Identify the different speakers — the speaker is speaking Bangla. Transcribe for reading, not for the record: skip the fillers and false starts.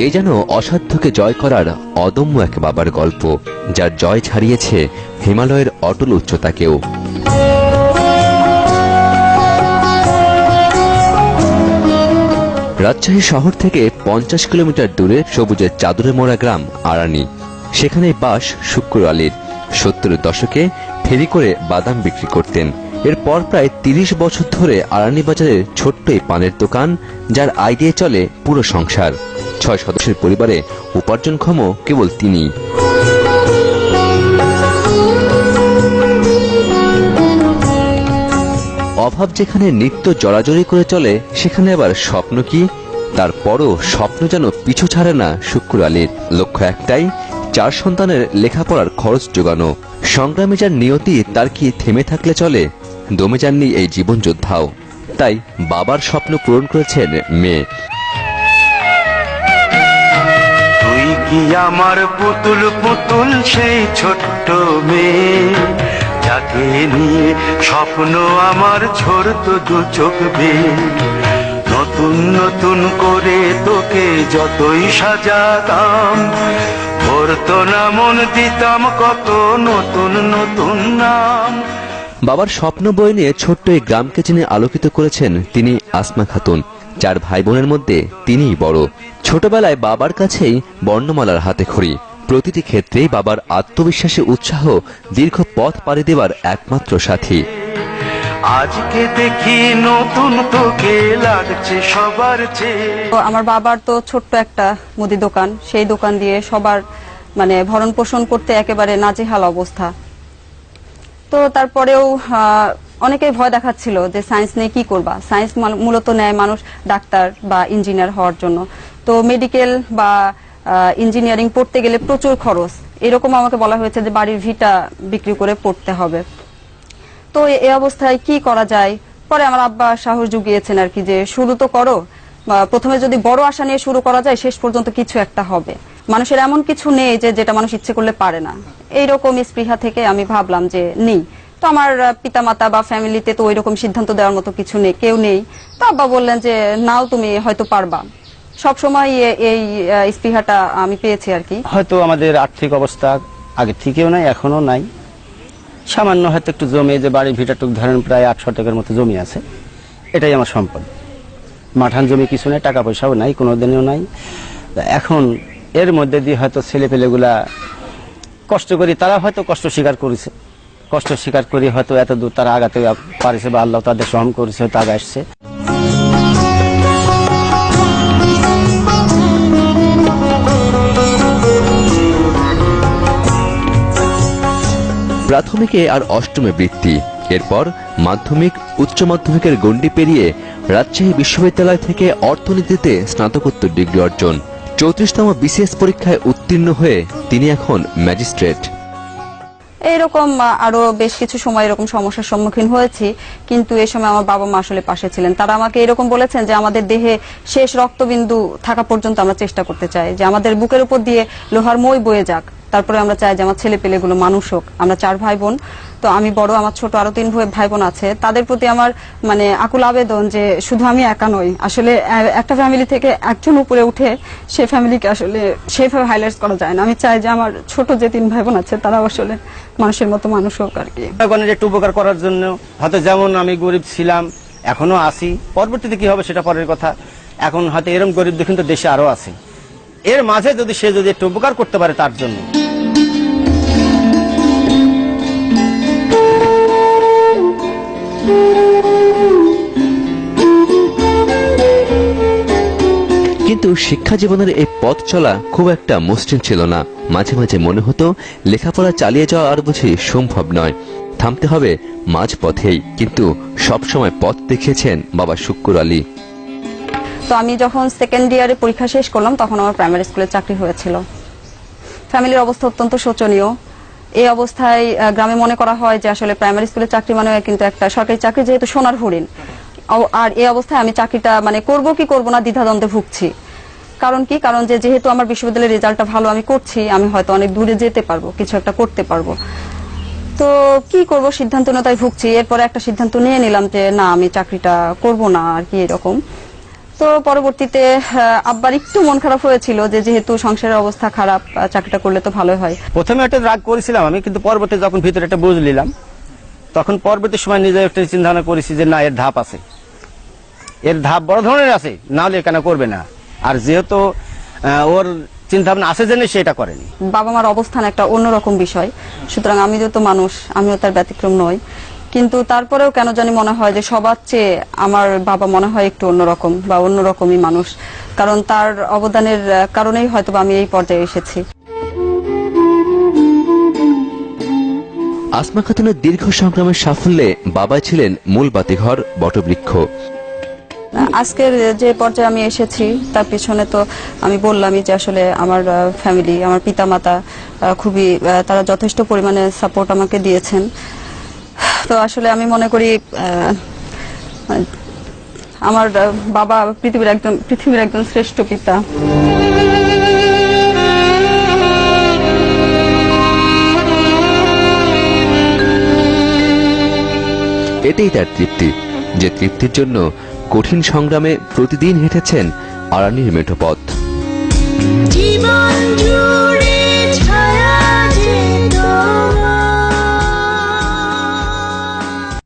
Speaker 1: এ যেন অসাধ্যকে জয় করার অদম্য এক বাবার গল্প, যার জয় ছাড়িয়েছে হিমালয়ের অটল উচ্চতাকেও। রাজশাহী শহর থেকে 50 কিলোমিটার দূরে সবুজের চাদরে মোড়া গ্রাম আরানি। সেখানেই বাস শুক্কুর আলীর। 70-এর দশকে ফেরি করে বাদাম বিক্রি করতেন। এরপর প্রায় 30 বছর ধরে আরানি বাজারের ছোট্ট এই পানের দোকান, যার আয় দিয়ে চলে পুরো সংসার। 6 সদস্যের পরিবারে উপার্জনক্ষম কেবল তিনি। অভাব যেখানে নিত্য জড়াজড়ি করে চলে, সেখানে আবার স্বপ্ন কি? তারপরও স্বপ্ন যেন পিছু ছাড়ে না শুক্কুর আলীর। লক্ষ্য একটাই, 4 সন্তানের লেখাপড়ার খরচ জোগানো। সংগ্রামে যার নিয়তি, তার কি থেমে থাকলে চলে? দমে যাননি এই জীবন যোদ্ধাও। তাই বাবার স্বপ্ন পূরণ করেছেন মেয়ে।
Speaker 2: তুই কি আমার পুতুল পুতুল সেই ছোট্ট মেয়ে, যাকে নিয়ে স্বপ্ন আমার ঝরতো দু চোখ বেয়ে। নতুন নতুন করে তোকে যতই সাজাতাম, ভরতো না মন, দিতাম কত নতুন নতুন নাম।
Speaker 1: বাবার স্বপ্ন বই নিয়ে ছোট্ট এই গ্রামকে যিনি আলোকিত করেছেন, তিনি আসমা খাতুন। 4 ভাই বোনের মধ্যে তিনিই বড়। ছোটবেলায় বাবার কাছেই বর্ণমালার হাতে খড়ি। প্রতিটি ক্ষেত্রেই বাবার আত্মবিশ্বাসী উৎসাহ দীর্ঘ পথ পাড়ি দেওয়ার একমাত্র সাথী।
Speaker 2: আজকে দেখি নতুন তোকে লাগছে সবার চেয়ে।
Speaker 3: আমার বাবার তো ছোট্ট একটা মুদি দোকান, সেই দোকান দিয়ে সবার মানে ভরণ পোষণ করতে একেবারে নাজেহাল অবস্থা। তো তারপরেও অনেকেই ভয় দেখাচ্ছিল যে সায়েন্স নিয়ে কি করবা। সায়েন্স মূলত নেয় মানুষ ডাক্তার বা ইঞ্জিনিয়ার হওয়ার জন্য। তো মেডিকেল বা ইঞ্জিনিয়ারিং পড়তে গেলে প্রচুর খরচ, এরকম আমাকে বলা হয়েছে যে বাড়ির ভিটা বিক্রি করে পড়তে হবে। তো এই অবস্থায় কি করা যায়? পরে আমার আব্বা সাহস জুগিয়েছেন আর কি, যে শুরু তো করো। প্রথমে যদি বড় আশা নিয়ে শুরু করা যায়, শেষ পর্যন্ত কিছু একটা হবে। মানুষের এমন কিছু নেই যে যেটা মানুষ ইচ্ছে করলে পারে না। এইরকম স্পৃহা থেকে আমি ভাবলাম যে নেই। তো আমার পিতামাতা বা ফ্যামিলিতে তো ওইরকম সিদ্ধান্ত দেওয়ার মতো কিছু নেই, কেউ নেই। তো আব্বা বললেন যে নাও, তুমি হয়তো পারবা। সবসময় এই স্পৃহাটা আমি পেয়েছি আর কি।
Speaker 4: হয়তো আমাদের আর্থিক অবস্থা আগে থেকেও নাই, এখনো নাই। সামান্য হয়তো একটু জমি, যে বাড়ির ভিটাটুক ধরেন প্রায় 8 শতকের মতো জমি আছে, এটাই আমার সম্পদ। মাঠান জমি কিছু নেই, টাকা পয়সাও নাই, কোনোদিনও নাই। এখন এর মধ্যে দিয়ে হয়তো ছেলেপেলেগুলা কষ্ট করি, তারা হয়তো কষ্ট স্বীকার করেছে। কষ্ট স্বীকার করি হয়তো এত দূর তারা আগাতে পারেছে, বা আল্লাহ তাদের সহম করেছে, হয়তো আগে আসছে।
Speaker 1: প্রাথমিকে আর অষ্টমে বৃত্তি, এরপর মাধ্যমিক উচ্চ মাধ্যমিকের গণ্ডি পেরিয়ে রাজশাহী বিশ্ববিদ্যালয় থেকে অর্থনীতিতে স্নাতকোত্তর ডিগ্রি অর্জন। 34তম বিসিএস পরীক্ষায় উত্তীর্ণ হয়ে তিনি এখন ম্যাজিস্ট্রেট।
Speaker 3: এইরকম আরো বেশ কিছু সময় এরকম সমস্যার সম্মুখীন হয়েছি, কিন্তু এই সময় আমার বাবা মা আসলে পাশে ছিলেন। তারা আমাকে এরকম বলেছেন যে আমাদের দেহে শেষ রক্তবিন্দু থাকা পর্যন্ত আমরা চেষ্টা করতে চাই, যে আমাদের বুকের উপর দিয়ে লোহার মই বয়ে যাক, তারপরে আমরা চাই যে আমার ছেলে পেলেগুলো মানুষ হোক। আমরা 4 ভাই বোন, তো আমি বড়, আমার ছোট আরো 3 ভাই বোন আছে। তাদের প্রতি আমার মানে আকুল আবেদন যে শুধু আমি একা নই। আসলে একটা ফ্যামিলি থেকে একজন উপরে উঠে সেই ফ্যামিলিকে আসলে সেভাবে হাইলাইট করা যায় না। আমি চাই যে আমার ছোট যে 3 ভাই বোন আছে তারাও আসলে মানুষের মতো মানুষ হোক আর কি।
Speaker 4: একটু উপকার করার জন্য হয়তো, যেমন আমি গরিব ছিলাম, এখনো আছি, পরবর্তীতে কি হবে সেটা পরের কথা। এখন হয়তো এরকম গরিব দেখুন তো দেশে আরো আছে। এর মাঝে যদি সে যদি একটু উপকার করতে পারে তার জন্য।
Speaker 1: কিন্তু শিক্ষা জীবনের এই পথ চলা খুব একটা মসৃণ ছিল না। মাঝে মাঝে মনে হতো লেখাপড়া চালিয়ে যাওয়া আর বুঝি সম্ভব নয়, থামতে হবে মাঝ পথেই। কিন্তু সবসময় পথ দেখিয়েছেন বাবা শুক্কুর আলী।
Speaker 3: তো আমি যখন সেকেন্ড ইয়ারে পরীক্ষা শেষ করলাম, তখন আমার প্রাইমারি স্কুলে চাকরি হয়েছিল। ফ্যামিলির অবস্থা অত্যন্ত শোচনীয়। এই অবস্থায় গ্রামে মনে করা হয় যে আসলে প্রাইমারি স্কুলে চাকরি মানে কিন্তু একটা সরকারি চাকরি, যেহেতু সোনার হরিণ। আর এই অবস্থায় আমি চাকরিটা মানে করব কি করব না দ্বিধাদ্বন্দ্বে ভুগছি। কারণ কি? কারণ যেহেতু আমার বিশ্ববিদ্যালয়ের রেজাল্টটা ভালো আমি করছি, আমি হয়তো অনেক দূরে যেতে পারবো, কিছু একটা করতে পারবো। তো কি করব, সিদ্ধান্তহীনতায় ভুগছি। এরপরে একটা সিদ্ধান্ত নিয়ে নিলাম যে না, আমি চাকরিটা করব না আর কি, এরকম। তো পরবর্তীতে আব্বার একটু মন খারাপ হয়েছিল যে যেহেতু সংসারের অবস্থা খারাপ, চাকরিটা করলে তো ভালোই হয়।
Speaker 4: প্রথমে একটা রাগ করেছিলাম আমি, কিন্তু পরবর্তী যখন ভিতরে একটা বুঝ নিলাম, তখন পরবর্তী সময় নিজে একটা চিন্তা ভাবনা করেছি যে না, এর ধাপ আছে, এর ধাপ বড় ধরনের আছে, না হলে কেন করবে না। আর যেহেতু ওর চিন্তা ভাবনা আছে জেনে সেটা করেনি।
Speaker 3: বাবা মার অবস্থান একটা অন্যরকম বিষয়, সুতরাং আমি যেহেতু মানুষ, আমিও তার ব্যতিক্রম নই, কিন্তু তারপরেও কেন জানি মনে হয় যে সবার চেয়ে আমার বাবা মনে হয় একটু অন্যরকম বা অন্যরকমই মানুষ, কারণ তার অবদানের কারণেই হয়তো আমি এই পর্যায়ে এসেছি।
Speaker 1: আসমা খাতুনের দীর্ঘ সংগ্রামের সাফল্যে বাবা ছিলেন মূল বাতিঘর, বটবৃক্ষ।
Speaker 3: আজকের যে পর্যায়ে আমি এসেছি তার পিছনে তো আমি বললামই যে আসলে আমার ফ্যামিলি, আমার পিতামাতা খুবই, তারা যথেষ্ট পরিমাণে সাপোর্ট আমাকে দিয়েছেন। তো আসলে আমি মনে করি আমার বাবা পৃথিবীর একজন শ্রেষ্ঠ পিতা।
Speaker 1: এটাই তার তৃপ্তি, যে তৃপ্তির জন্য কঠিন সংগ্রামে প্রতিদিন হেঁটেছেন আরানির মেঠো পথ।